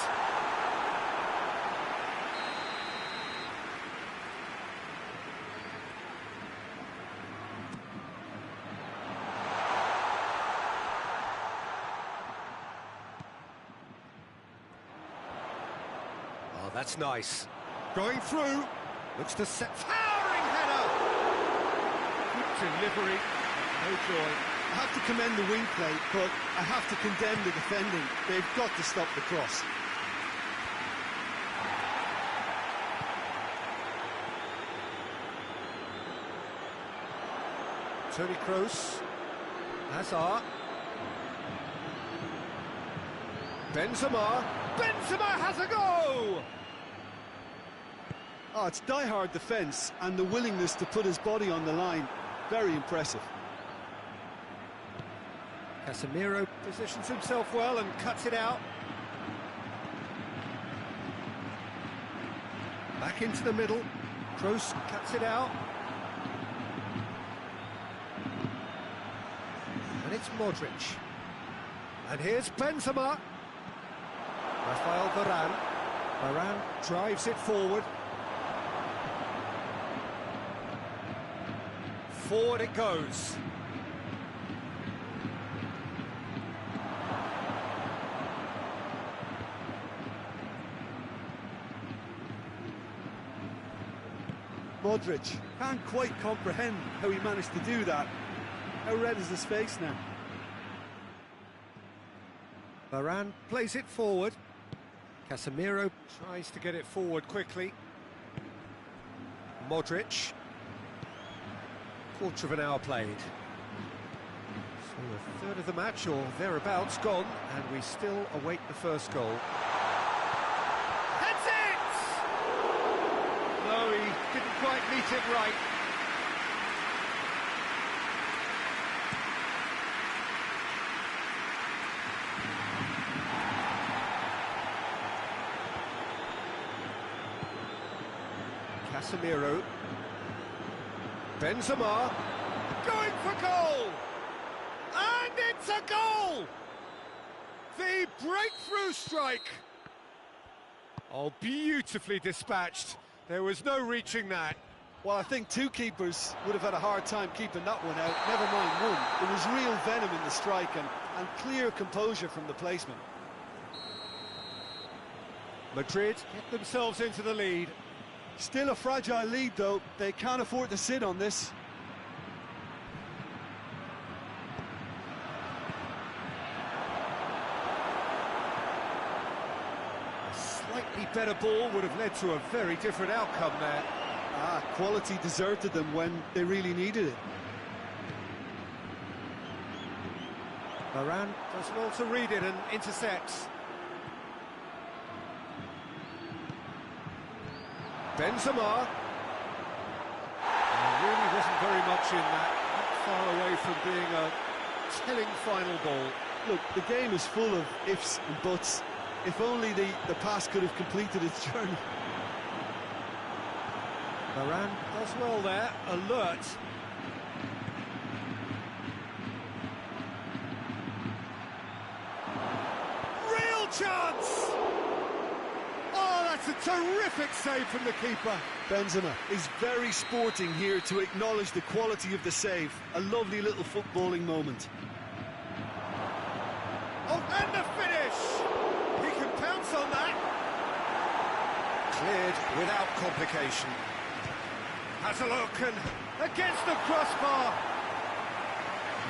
Oh, that's nice. Going through. Looks to set. Towering header. Delivery, no joy. I have to commend the wing play, but I have to condemn the defending. They've got to stop the cross. Toni Kroos. Hazard. Benzema. Benzema has a go! Oh, it's die-hard defence and the willingness to put his body on the line. Very impressive. Casemiro positions himself well and cuts it out. Back into the middle. Kroos cuts it out. And it's Modric. And here's Benzema. Rafael Varane. Varane drives it forward. Forward it goes. Modric can't quite comprehend how he managed to do that. How red is his face now? Varane plays it forward. Casemiro tries to get it forward quickly. Modric. Quarter of an hour played. So a third of the match, or thereabouts, gone, and we still await the first goal. That's it! No, he didn't quite meet it right. Casemiro. Benzema. Going for goal! And it's a goal! The breakthrough strike! Oh, beautifully dispatched. There was no reaching that. Well, I think two keepers would have had a hard time keeping that one out, never mind one. There was real venom in the strike and clear composure from the placement. Madrid get themselves into the lead. Still a fragile lead, though. They can't afford to sit on this. A slightly better ball would have led to a very different outcome there. Quality deserted them when they really needed it. Varane does well to read it and intercepts. Benzema. There really wasn't very much in that. Not far away from being a telling final ball. Look, the game is full of ifs and buts. If only the pass could have completed its journey. Varane does well there, alert. Real chance! Oh, that's a terrific save from the keeper. Benzema is very sporting here to acknowledge the quality of the save. A lovely little footballing moment. Oh, and the finish! He can pounce on that. Cleared without complication. Has a look and against the crossbar.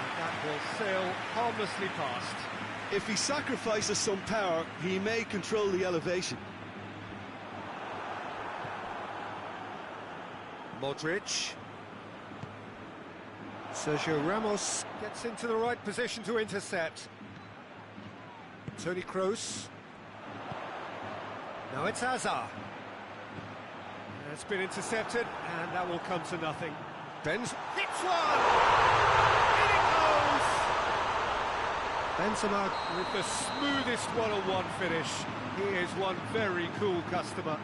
And that will sail harmlessly past. If he sacrifices some power, he may control the elevation. Modric. Sergio Ramos gets into the right position to intercept. Toni Kroos. Now it's Hazard. It's been intercepted, and that will come to nothing. Benz hits one! In it goes! Benzema with the smoothest one-on-one finish. He is one very cool customer.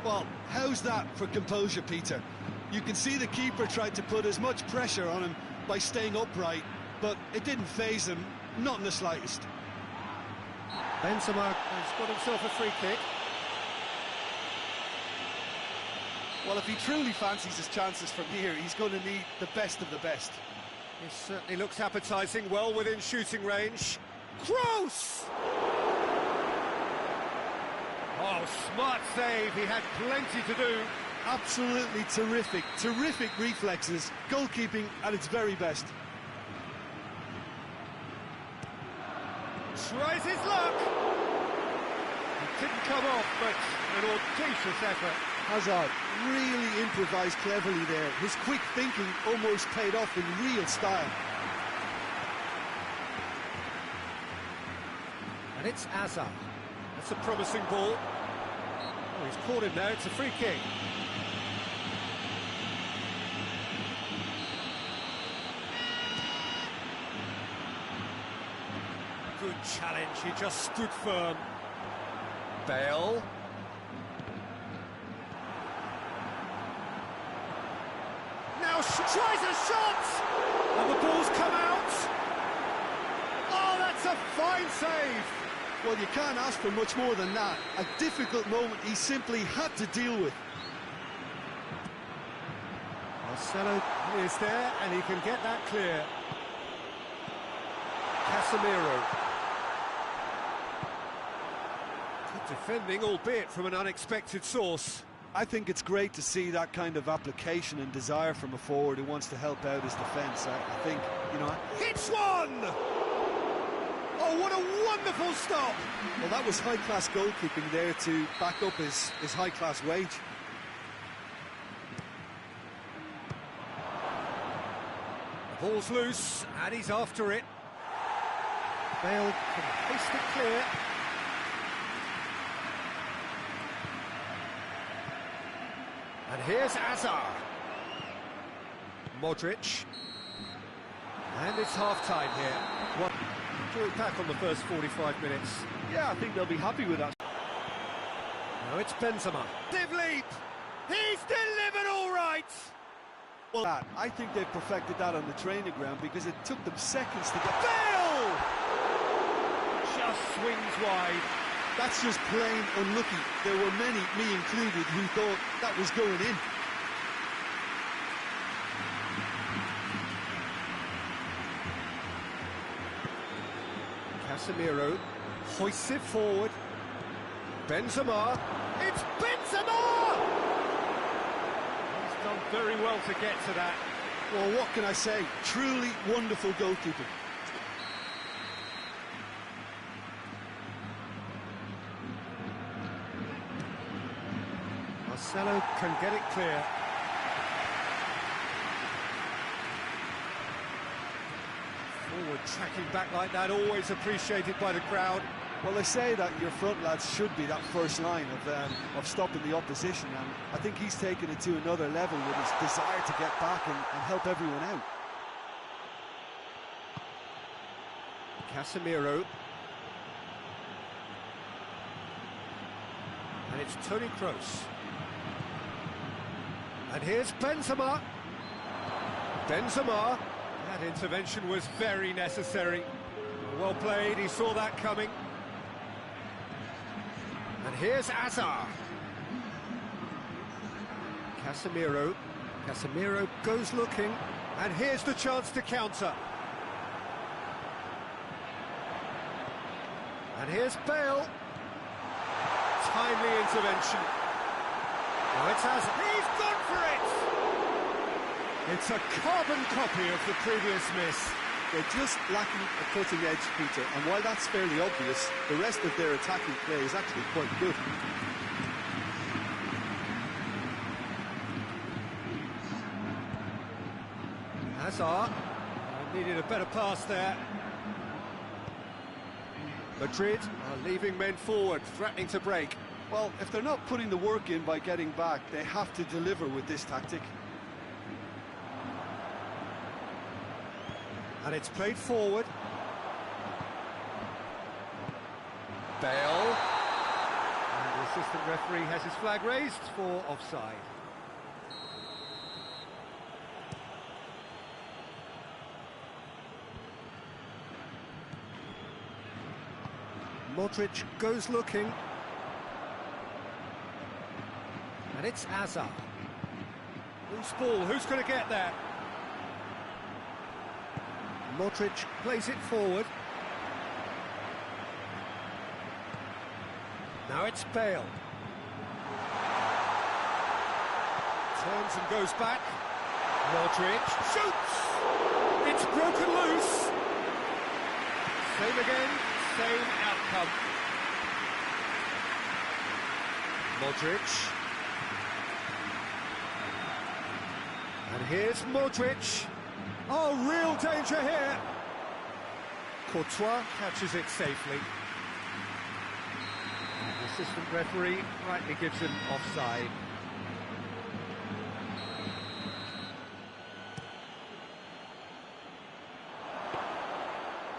Well, how's that for composure, Peter? You can see the keeper tried to put as much pressure on him by staying upright, but it didn't faze him, not in the slightest. Benzema has got himself a free kick. Well, if he truly fancies his chances from here, he's going to need the best of the best. He certainly looks appetising, well within shooting range. Kroos! Oh, smart save, he had plenty to do. Absolutely terrific, terrific reflexes, goalkeeping at its very best. Tries his luck. It didn't come off, but an audacious effort. Hazard really improvised cleverly there. His quick thinking almost paid off in real style. And it's Hazard. That's a promising ball. Oh, he's caught him there, it's a free kick. Good challenge, he just stood firm. Bale. Now tries a shot! And the ball's come out! Oh, that's a fine save! Well, you can't ask for much more than that. A difficult moment he simply had to deal with. Marcelo is there, and he can get that clear. Casemiro. Good defending, albeit from an unexpected source. I think it's great to see that kind of application and desire from a forward who wants to help out his defence. I think, you know... Hits one! Oh, what a wonderful stop! Well, that was high-class goalkeeping there to back up his high-class wage. Ball's loose, and he's after it. Bale can hoist it clear. And here's Azar. Modric. And it's half-time here. What? Draw it back on the first 45 minutes. Yeah, I think they'll be happy with that. Now it's Benzema. Leap! He's delivered all right! Well, I think they've perfected that on the training ground because it took them seconds to get... Bale! Just swings wide. That's just plain unlucky. There were many, me included, who thought that was going in. Casemiro hoists it forward. Benzema. It's Benzema! He's done very well to get to that. Well, what can I say? Truly wonderful goalkeeping. Marcelo can get it clear. Forward tracking back like that, always appreciated by the crowd. Well, they say that your front lads should be that first line of stopping the opposition, and I think he's taken it to another level with his desire to get back and help everyone out. Casemiro. And it's Toni Kroos. And here's Benzema. Benzema. That intervention was very necessary. Well played, he saw that coming. And here's Azar. Casemiro. Casemiro goes looking. And here's the chance to counter. And here's Bale. Timely intervention. Now it's Azar. He's gone for it! It's a carbon copy of the previous miss. They're just lacking a cutting edge, Peter, and while that's fairly obvious, the rest of their attacking play is actually quite good. Hazard needed a better pass there. Madrid are leaving men forward, threatening to break. Well, if they're not putting the work in by getting back, they have to deliver with this tactic. And it's played forward. Bale. And the assistant referee has his flag raised for offside. Modric goes looking. And it's Azar. Loose ball, who's going to get there? Modric plays it forward. Now it's Bale. Turns and goes back. Modric shoots! It's broken loose! Same again, same outcome. Modric. And here's Modric. Oh, real danger here. Courtois catches it safely. And the assistant referee rightly gives him offside.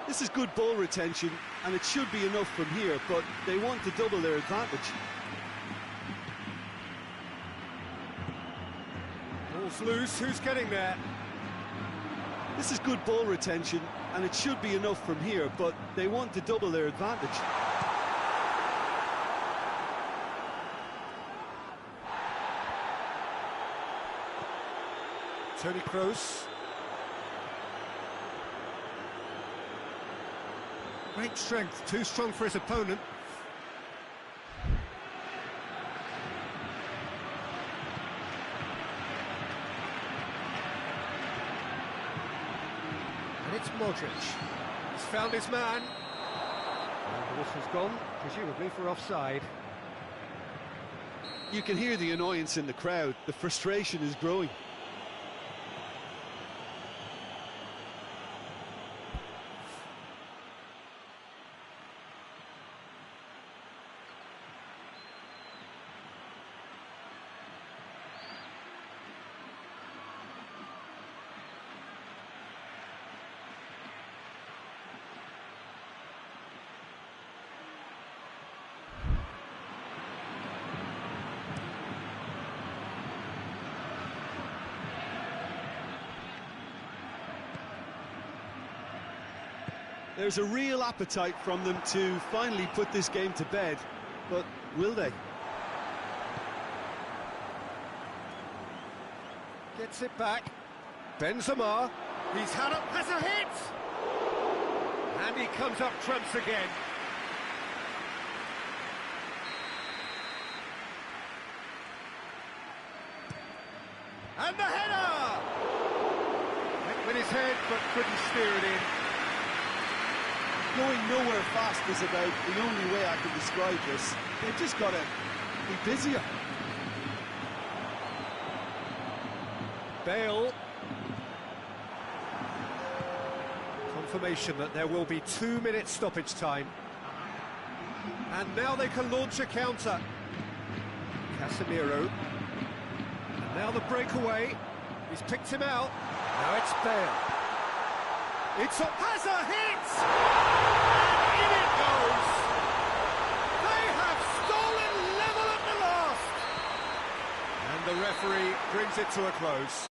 This is good ball retention, and it should be enough from here, but they want to double their advantage. Ball's loose, who's getting there? This is good ball retention, and it should be enough from here, but they want to double their advantage. Toni Kroos. Great strength, too strong for his opponent. And it's Modric. He's found his man. And the whistle's gone, presumably for offside. You can hear the annoyance in the crowd. The frustration is growing. There's a real appetite from them to finally put this game to bed, but will they? Gets it back. Benzema. He's has a hit! And he comes up trumps again. And the header! Went with his head, but couldn't steer it in. Going nowhere fast is about the only way I can describe this. They've just got to be busier. Bale. Confirmation that there will be 2 minutes stoppage time. And now they can launch a counter. Casemiro. And now the breakaway. He's picked him out. Now it's Bale. Has a hit! And in it goes! They have stolen level at the last! And the referee brings it to a close.